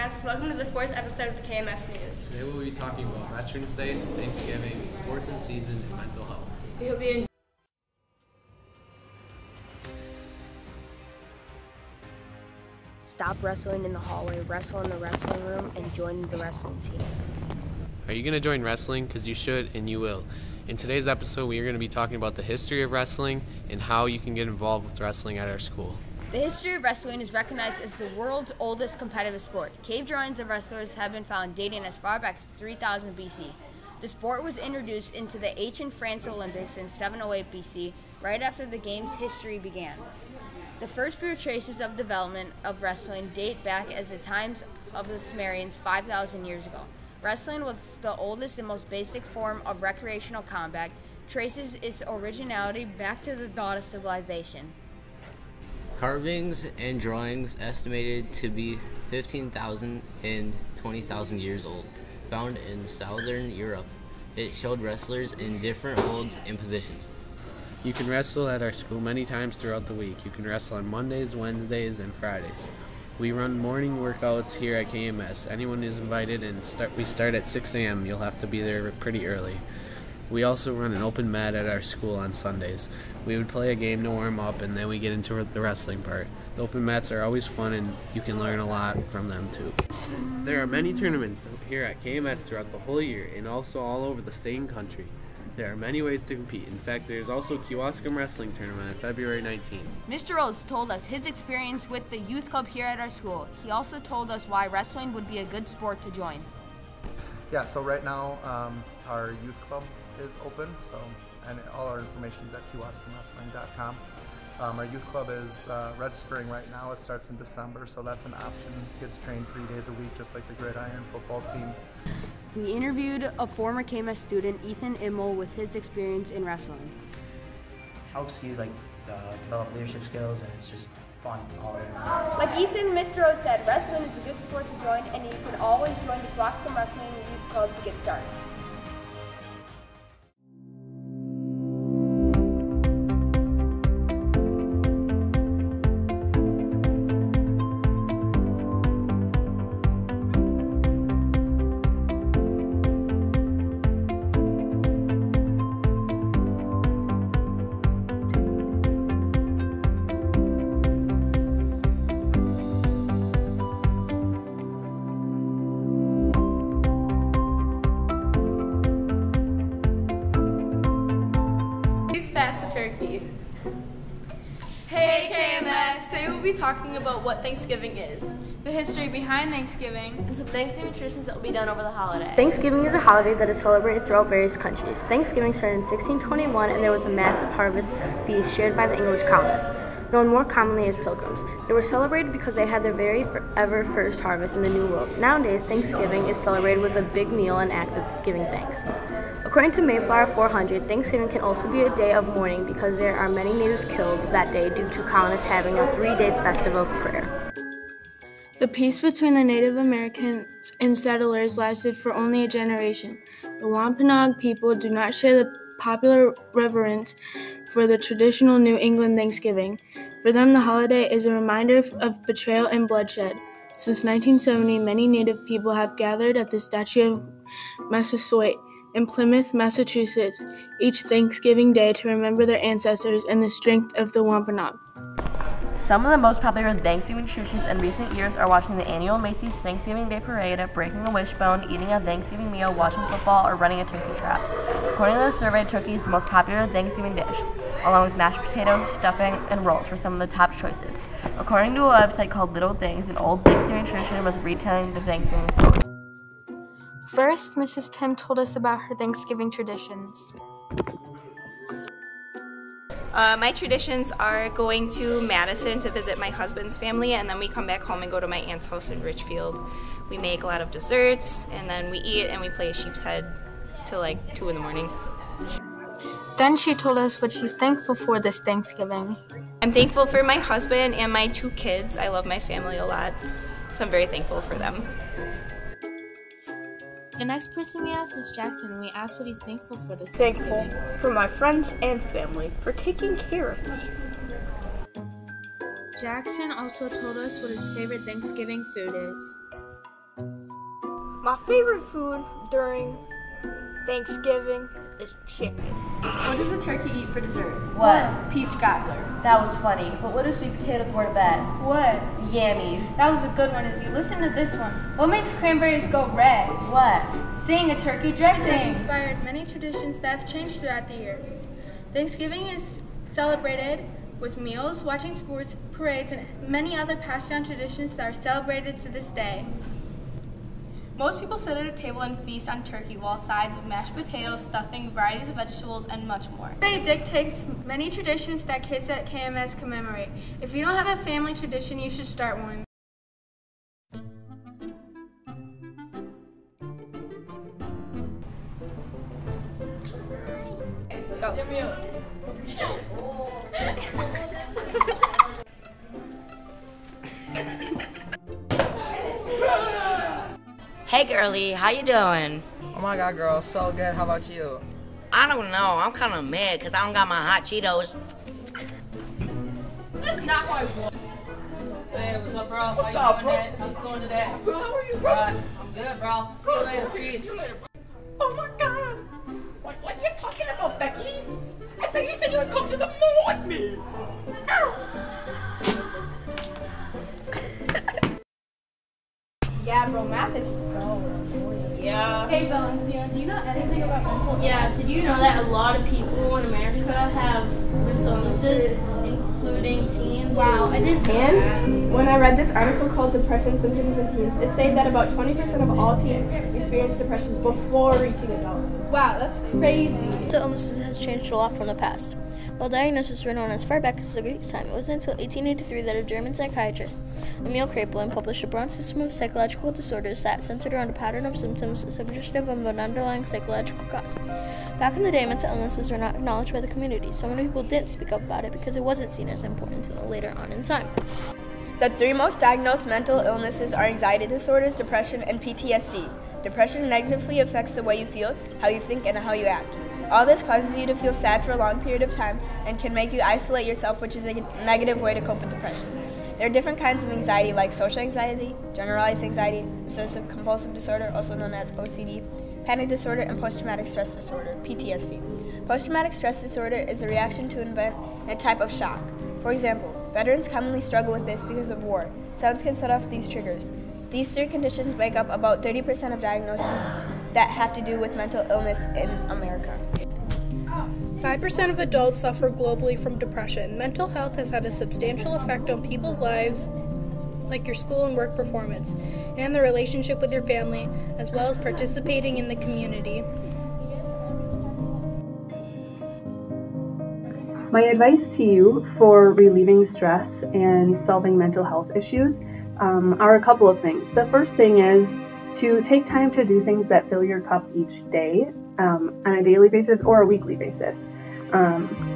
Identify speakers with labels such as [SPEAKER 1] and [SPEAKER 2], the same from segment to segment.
[SPEAKER 1] KMS. Welcome to the 4th episode of the KMS News.
[SPEAKER 2] Today we'll be talking about Veterans Day, Thanksgiving, sports in season, and mental health.
[SPEAKER 1] We hope you enjoy.
[SPEAKER 3] Stop wrestling in the hallway, wrestle in the wrestling room, and join the wrestling team.
[SPEAKER 2] Are you going to join wrestling? Because you should and you will. In today's episode, we are going to be talking about the history of wrestling and how you can get involved with wrestling at our school.
[SPEAKER 3] The history of wrestling is recognized as the world's oldest competitive sport. Cave drawings of wrestlers have been found dating as far back as 3000 BC. The sport was introduced into the ancient France Olympics in 708 BC, right after the game's history began. The first few traces of development of wrestling date back as the times of the Sumerians 5,000 years ago. Wrestling was the oldest and most basic form of recreational combat, traces its originality back to the dawn of civilization.
[SPEAKER 4] Carvings and drawings estimated to be 15,000 and 20,000 years old, found in southern Europe. It showed wrestlers in different holds and positions.
[SPEAKER 2] You can wrestle at our school many times throughout the week. You can wrestle on Mondays, Wednesdays, and Fridays. We run morning workouts here at KMS. Anyone is invited, and we start at 6 a.m. You'll have to be there pretty early. We also run an open mat at our school on Sundays. We would play a game to warm up, and then we get into the wrestling part. The open mats are always fun, and you can learn a lot from them too. There are many tournaments here at KMS throughout the whole year, and also all over the state and country. There are many ways to compete. In fact, there is also a Kewaskum Wrestling Tournament on February 19th.
[SPEAKER 3] Mr. Rhodes told us his experience with the youth club here at our school. He also told us why wrestling would be a good sport to join.
[SPEAKER 5] Yeah, so right now our youth club is open, and all our information is at KewaskumWrestling.com. Our youth club is registering right now. It starts in December, so that's an option. Kids train 3 days a week, just like the Gridiron football team.
[SPEAKER 3] We interviewed a former KMS student, Ethan Immel, with his experience in wrestling.
[SPEAKER 6] Helps you develop leadership skills, and it's just fun all around.
[SPEAKER 3] Like Ethan, Mr. Rhodes said, wrestling is a good sport to join, and you can always join the Kewaskum Wrestling Youth Club to get started.
[SPEAKER 1] Pass the turkey. Hey KMS! Today we'll be talking about what Thanksgiving is, the history behind Thanksgiving, and some Thanksgiving traditions that will be done over the holiday.
[SPEAKER 7] Thanksgiving is a holiday that is celebrated throughout various countries. Thanksgiving started in 1621, and there was a massive harvest feast shared by the English colonists, known more commonly as pilgrims. They were celebrated because they had their very ever first harvest in the New World. Nowadays, Thanksgiving is celebrated with a big meal and act of giving thanks. According to Mayflower 400, Thanksgiving can also be a day of mourning because there are many natives killed that day due to colonists having a 3-day festival of prayer.
[SPEAKER 8] The peace between the Native Americans and settlers lasted for only a generation. The Wampanoag people do not share the popular reverence for the traditional New England Thanksgiving. For them, the holiday is a reminder of betrayal and bloodshed. Since 1970, many Native people have gathered at the statue of Massasoit in Plymouth, Massachusetts, each Thanksgiving Day to remember their ancestors and the strength of the Wampanoag.
[SPEAKER 9] Some of the most popular Thanksgiving traditions in recent years are watching the annual Macy's Thanksgiving Day Parade, breaking a wishbone, eating a Thanksgiving meal, watching football, or running a turkey trap. According to the survey, turkey is the most popular Thanksgiving dish, along with mashed potatoes, stuffing, and rolls were some of the top choices. According to a website called Little Things, an old Thanksgiving tradition was retelling the Thanksgiving story.
[SPEAKER 8] First, Mrs. Tim told us about her Thanksgiving traditions.
[SPEAKER 10] My traditions are going to Madison to visit my husband's family, and then we come back home and go to my aunt's house in Richfield. We make a lot of desserts, and then we eat and we play sheep's head till like 2 in the morning.
[SPEAKER 8] Then she told us what she's thankful for this Thanksgiving.
[SPEAKER 10] I'm thankful for my husband and my 2 kids. I love my family a lot, so I'm very thankful for them.
[SPEAKER 8] The next person we asked was Jackson, and we asked what he's thankful for this Thanksgiving.
[SPEAKER 11] Thankful for my friends and family for taking care of me.
[SPEAKER 8] Jackson also told us what his favorite Thanksgiving food is.
[SPEAKER 11] My favorite food during Thanksgiving is chicken.
[SPEAKER 1] What does a turkey eat for dessert?
[SPEAKER 9] What?
[SPEAKER 1] Peach cobbler.
[SPEAKER 9] That was funny. But what do sweet potatoes go to bed?
[SPEAKER 1] What?
[SPEAKER 9] Yammies.
[SPEAKER 1] That was a good one, Izzy. Listen to this one. What makes cranberries go red?
[SPEAKER 9] What?
[SPEAKER 1] Seeing a turkey dressing. It has inspired many traditions that have changed throughout the years. Thanksgiving is celebrated with meals, watching sports, parades, and many other passed down traditions that are celebrated to this day. Most people sit at a table and feast on turkey, while sides of mashed potatoes, stuffing, varieties of vegetables, and much more. It dictates many traditions that kids at KMS commemorate. If you don't have a family tradition, you should start one. Go.
[SPEAKER 12] Hey girlie, how you doing?
[SPEAKER 13] Oh my god, girl, so good. How about you?
[SPEAKER 12] I don't know. I'm kind of mad because I don't got my hot Cheetos.
[SPEAKER 1] That's not my fault.
[SPEAKER 14] Hey, what's up, bro?
[SPEAKER 13] What's
[SPEAKER 14] how
[SPEAKER 13] up,
[SPEAKER 14] you
[SPEAKER 13] bro?
[SPEAKER 14] doing? How's it going today?
[SPEAKER 13] How are you, bro?
[SPEAKER 14] I'm good, bro. See you later. Peace.
[SPEAKER 13] Oh my god. What are you talking about, Becky? I thought you said you would come to the mall with me.
[SPEAKER 1] Yeah, bro, math is so important.
[SPEAKER 7] Yeah.
[SPEAKER 1] Hey, Valencia, do you know anything about mental
[SPEAKER 7] Yeah, did you know that a lot of people in America have mental illnesses, including teens?
[SPEAKER 1] Wow, I didn't know that.
[SPEAKER 15] And when I read this article called Depression Symptoms in Teens, it stated that about 20% of all teens experience depression before reaching adulthood.
[SPEAKER 1] Wow, that's crazy.
[SPEAKER 7] Mental illnesses has changed a lot from the past. While diagnoses were known as far back as the Greeks' time, it wasn't until 1883 that a German psychiatrist, Emil Kraepelin, published a broad system of psychological disorders that centered around a pattern of symptoms suggestive of an underlying psychological cause. Back in the day, mental illnesses were not acknowledged by the community, so many people didn't speak up about it because it wasn't seen as important until later on in time.
[SPEAKER 15] The three most diagnosed mental illnesses are anxiety disorders, depression, and PTSD. Depression negatively affects the way you feel, how you think, and how you act. All this causes you to feel sad for a long period of time and can make you isolate yourself, which is a negative way to cope with depression. There are different kinds of anxiety like social anxiety, generalized anxiety, obsessive compulsive disorder, also known as OCD, panic disorder, and post-traumatic stress disorder, PTSD. Post-traumatic stress disorder is a reaction to an event and a type of shock. For example, veterans commonly struggle with this because of war. Sounds can set off these triggers. These three conditions make up about 30% of diagnoses that have to do with mental illness in America.
[SPEAKER 16] 5% of adults suffer globally from depression. Mental health has had a substantial effect on people's lives, like your school and work performance, and the relationship with your family, as well as participating in the community.
[SPEAKER 17] My advice to you for relieving stress and solving mental health issues are a couple of things. The first thing is to take time to do things that fill your cup each day on a daily basis or a weekly basis.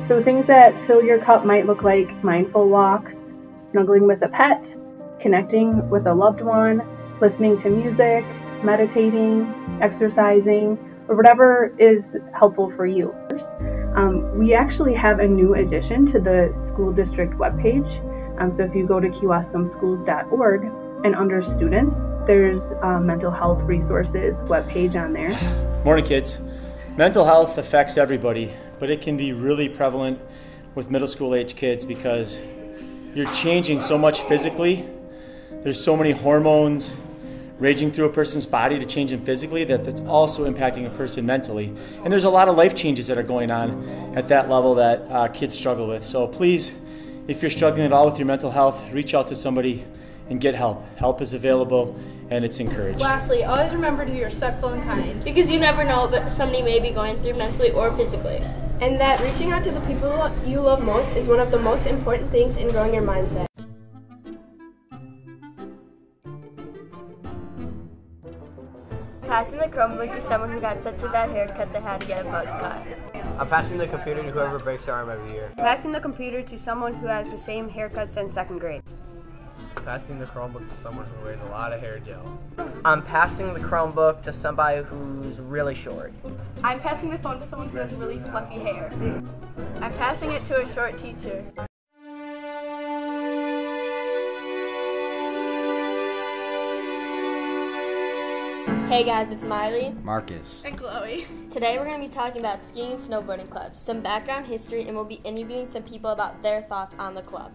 [SPEAKER 17] So things that fill your cup might look like mindful walks, snuggling with a pet, connecting with a loved one, listening to music, meditating, exercising, or whatever is helpful for you. We actually have a new addition to the school district webpage. So if you go to kewaskomschools.org and under students, there's a mental health resources webpage on there.
[SPEAKER 18] Morning, kids. Mental health affects everybody, but it can be really prevalent with middle school age kids because you're changing so much physically. There's so many hormones raging through a person's body to change them physically that's also impacting a person mentally. And there's a lot of life changes that are going on at that level that kids struggle with. So please, if you're struggling at all with your mental health, reach out to somebody and get help. Help is available and it's encouraged.
[SPEAKER 16] Lastly, always remember to be respectful and kind.
[SPEAKER 7] Because you never know what somebody may be going through mentally or physically.
[SPEAKER 15] And that reaching out to the people you love most is one of the most important things in growing your mindset.
[SPEAKER 9] Passing the Chromebook to someone who got such a bad haircut they had to get a buzz cut.
[SPEAKER 13] I'm passing the computer to whoever breaks their arm every year.
[SPEAKER 3] Passing the computer to someone who has the same haircut since 2nd grade.
[SPEAKER 19] Passing the Chromebook to someone who wears a lot of hair gel.
[SPEAKER 13] I'm passing the Chromebook to somebody who's really short.
[SPEAKER 1] I'm passing the phone to someone who has really fluffy hair.
[SPEAKER 9] I'm passing it to a short teacher.
[SPEAKER 20] Hey guys, it's Miley.
[SPEAKER 21] Marcus.
[SPEAKER 1] And Chloe.
[SPEAKER 20] Today we're going to be talking about skiing and snowboarding clubs, some background history, and we'll be interviewing some people about their thoughts on the club.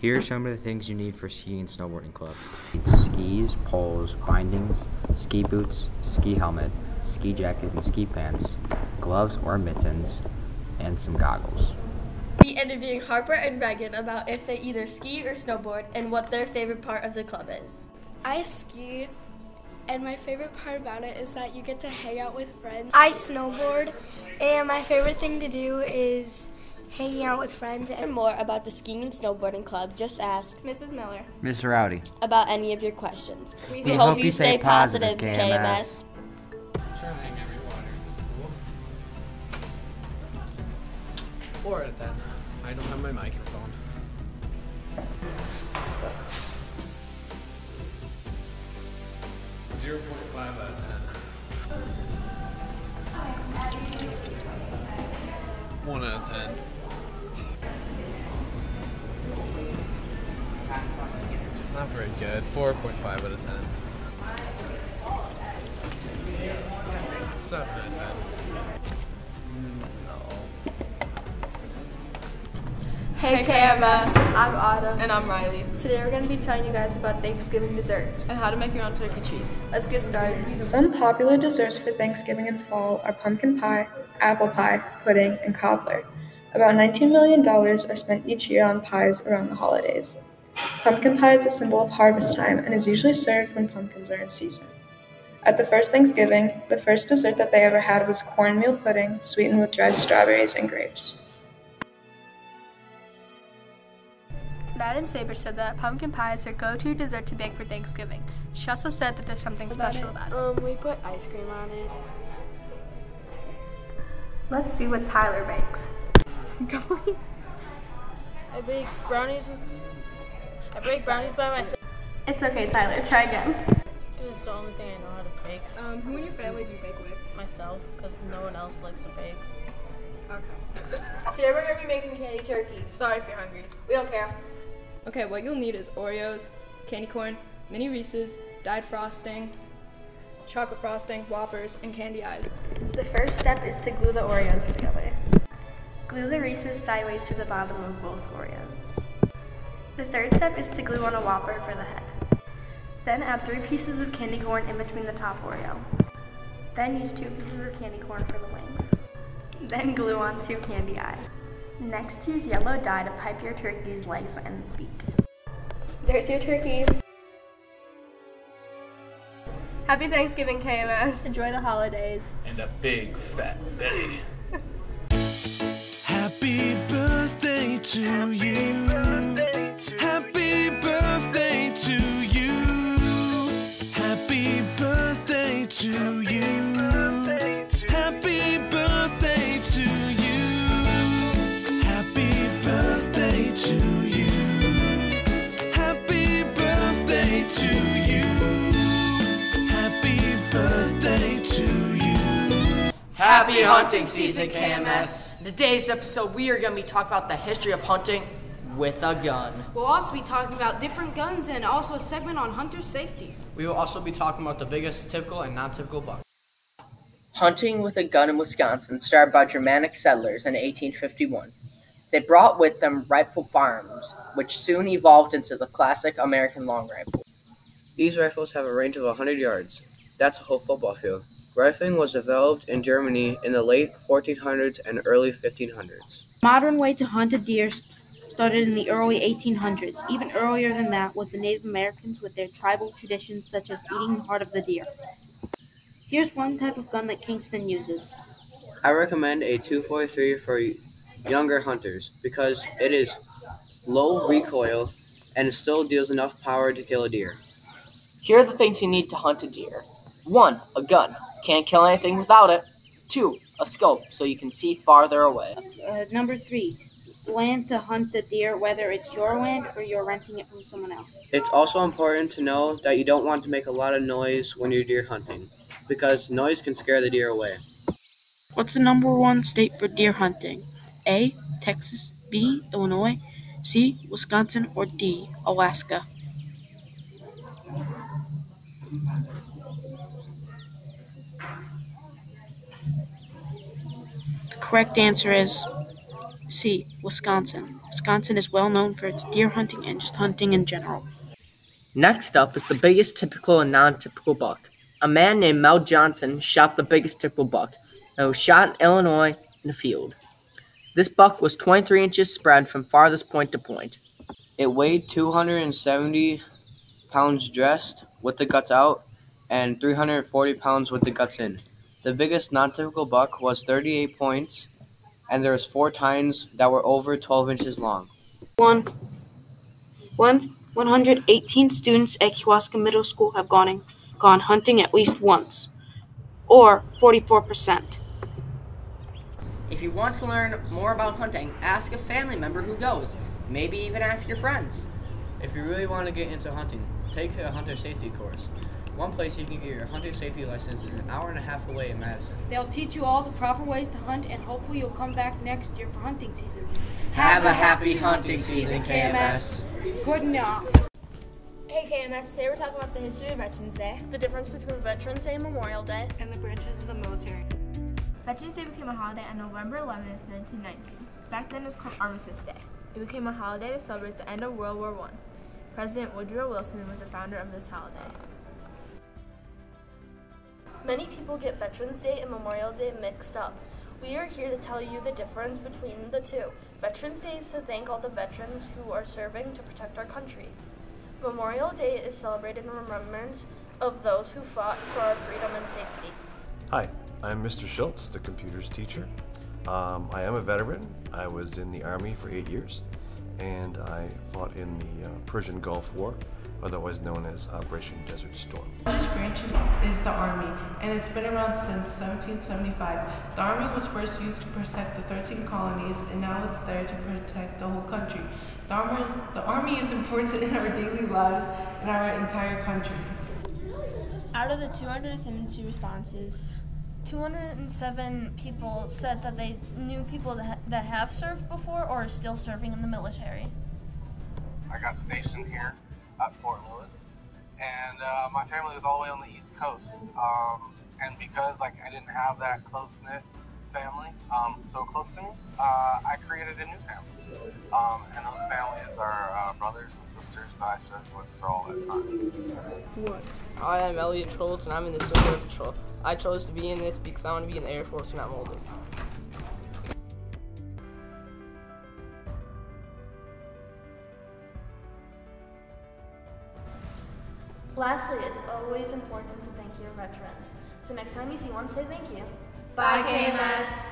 [SPEAKER 21] Here are some of the things you need for ski and snowboarding club.
[SPEAKER 22] Skis, poles, bindings, ski boots, ski helmet, ski jacket and ski pants, gloves or mittens, and some goggles.
[SPEAKER 20] We'll be interviewing Harper and Reagan about if they either ski or snowboard and what their favorite part of the club is.
[SPEAKER 23] I ski, and my favorite part about it is that you get to hang out with friends.
[SPEAKER 11] I snowboard, and my favorite thing to do is hanging out with friends.
[SPEAKER 20] And more about the skiing and snowboarding club, just ask
[SPEAKER 1] Mrs. Miller
[SPEAKER 22] Mr. Rowdy.
[SPEAKER 20] about any of your questions.
[SPEAKER 1] We
[SPEAKER 20] hope you stay positive, KMS.
[SPEAKER 2] Trying every water in school. 4 out of 10. I don't have my microphone. .5 out of 10. 1 out of 10. It's not very good. 4.5 out of 10. 7 out of 10.
[SPEAKER 24] Hey KMS,
[SPEAKER 1] I'm Autumn.
[SPEAKER 24] and I'm Riley,
[SPEAKER 1] Today we're going to be telling you guys about Thanksgiving desserts.
[SPEAKER 24] and how to make your own turkey treats.
[SPEAKER 1] Let's get started.
[SPEAKER 25] Some popular desserts for Thanksgiving and fall are pumpkin pie, apple pie, pudding, and cobbler. About $19 million are spent each year on pies around the holidays. Pumpkin pie is a symbol of harvest time and is usually served when pumpkins are in season. At the first Thanksgiving, the first dessert that they ever had was cornmeal pudding sweetened with dried strawberries and grapes.
[SPEAKER 1] Madden Saber said that pumpkin pie is her go-to dessert to bake for Thanksgiving. She also said that there's something special about it.
[SPEAKER 11] We put ice cream on it.
[SPEAKER 1] Let's see what Tyler bakes.
[SPEAKER 11] I bake brownies by myself.
[SPEAKER 1] It's okay, Tyler. Try again.
[SPEAKER 11] It's the only thing I know how to bake.
[SPEAKER 24] Who in your family do you bake with?
[SPEAKER 11] Myself, because no one else likes to bake.
[SPEAKER 24] Okay.
[SPEAKER 1] Today we're going to be making candy turkeys.
[SPEAKER 24] Sorry if you're hungry.
[SPEAKER 1] We don't care.
[SPEAKER 24] Okay, what you'll need is Oreos, candy corn, mini Reese's, dyed frosting, chocolate frosting, Whoppers, and candy eyes.
[SPEAKER 1] The first step is to glue the Oreos together. Glue the Reese's sideways to the bottom of both Oreos. The third step is to glue on a Whopper for the head. Then add 3 pieces of candy corn in between the top Oreo. Then use 2 pieces of candy corn for the wings. Then glue on 2 candy eyes. Next, use yellow dye to pipe your turkey's legs and beak. There's your turkey. Happy Thanksgiving, KMS. Enjoy the holidays.
[SPEAKER 2] And a big fat belly.
[SPEAKER 26] Happy birthday to you. Happy birthday to you. Happy birthday to you. Happy birthday to you. Happy birthday to you. Happy birthday to you. Happy birthday to you.
[SPEAKER 27] Happy hunting season, KMS. In today's episode, we are going to be talking about the history of hunting with a gun.
[SPEAKER 28] We'll also be talking about different guns and also a segment on hunter safety.
[SPEAKER 29] We will also be talking about the biggest typical and non-typical bucks.
[SPEAKER 27] Hunting with a gun in Wisconsin started by Germanic settlers in 1851. They brought with them rifle firearms, which soon evolved into the classic American long rifle.
[SPEAKER 30] These rifles have a range of 100 yards. That's a whole football field. Rifling was developed in Germany in the late 1400s and early 1500s.
[SPEAKER 31] Modern way to hunt a deer started in the early 1800s. Even earlier than that was the Native Americans with their tribal traditions such as eating the heart of the deer. Here's one type of gun that Kingston uses.
[SPEAKER 30] I recommend a 243 for younger hunters because it is low recoil and still deals enough power to kill a deer.
[SPEAKER 27] Here are the things you need to hunt a deer. 1. A gun. Can't kill anything without it. 2. A scope, so you can see farther away.
[SPEAKER 31] Number 3. Land to hunt the deer, whether it's your land or you're renting it from someone else.
[SPEAKER 30] It's also important to know that you don't want to make a lot of noise when you're deer hunting, because noise can scare the deer away.
[SPEAKER 31] What's the number 1 state for deer hunting? A. Texas, B. Illinois, C. Wisconsin, or D. Alaska? The correct answer is C. Wisconsin. Wisconsin is well known for its deer hunting and just hunting in general.
[SPEAKER 27] Next up is the biggest typical and non-typical buck. A man named Mel Johnson shot the biggest typical buck that was shot in Illinois in a field. This buck was 23 inches spread from farthest point to point.
[SPEAKER 30] It weighed 270 pounds dressed with the guts out and 340 pounds with the guts in. The biggest non-typical buck was 38 points, and there was 4 tines that were over 12 inches long.
[SPEAKER 31] 118 students at Kewaskum Middle School have gone hunting at least once, or 44%.
[SPEAKER 27] If you want to learn more about hunting, ask a family member who goes. Maybe even ask your friends.
[SPEAKER 19] If you really want to get into hunting, take a hunter safety course. One place you can get your hunter safety license is an hour and a half away in Madison.
[SPEAKER 31] They'll teach you all the proper ways to hunt, and hopefully you'll come back next year for hunting season.
[SPEAKER 27] Have a happy hunting season, KMS.
[SPEAKER 31] Good enough.
[SPEAKER 3] Hey KMS, today we're talking about the history of Veterans Day,
[SPEAKER 9] The difference between Veterans Day and Memorial Day,
[SPEAKER 28] and the branches of the military.
[SPEAKER 3] Veterans Day became a holiday on November 11th, 1919. Back then it was called Armistice Day. It became a holiday to celebrate the end of World War I. President Woodrow Wilson was the founder of this holiday.
[SPEAKER 9] Many people get Veterans Day and Memorial Day mixed up. We are here to tell you the difference between the two. Veterans Day is to thank all the veterans who are serving to protect our country. Memorial Day is celebrated in remembrance of those who fought for our freedom and safety.
[SPEAKER 4] Hi, I'm Mr. Schultz, the computers teacher. I am a veteran. I was in the Army for 8 years, and I fought in the Persian Gulf War, otherwise known as Operation Desert Storm.
[SPEAKER 5] The largest branch is the Army, and it's been around since 1775. The Army was first used to protect the 13 colonies, and now it's there to protect the whole country. The Army is important in our daily lives and our entire country.
[SPEAKER 28] Out of the 272 responses, 207 people said that they knew people that have served before or are still serving in the military.
[SPEAKER 6] I got stationed here at Fort Lewis, and my family was all the way on the East Coast. And because I didn't have that close-knit family so close to me, I created a new family. And those families are brothers and sisters that I served with for all that time.
[SPEAKER 7] I am Elliot Trolls, and I'm in the Civil Air Patrol. I chose to be in this because I want to be in the Air Force when I'm older.
[SPEAKER 9] Lastly, it's always important to thank your veterans. So next time you see one, say thank you.
[SPEAKER 28] Bye, KMS.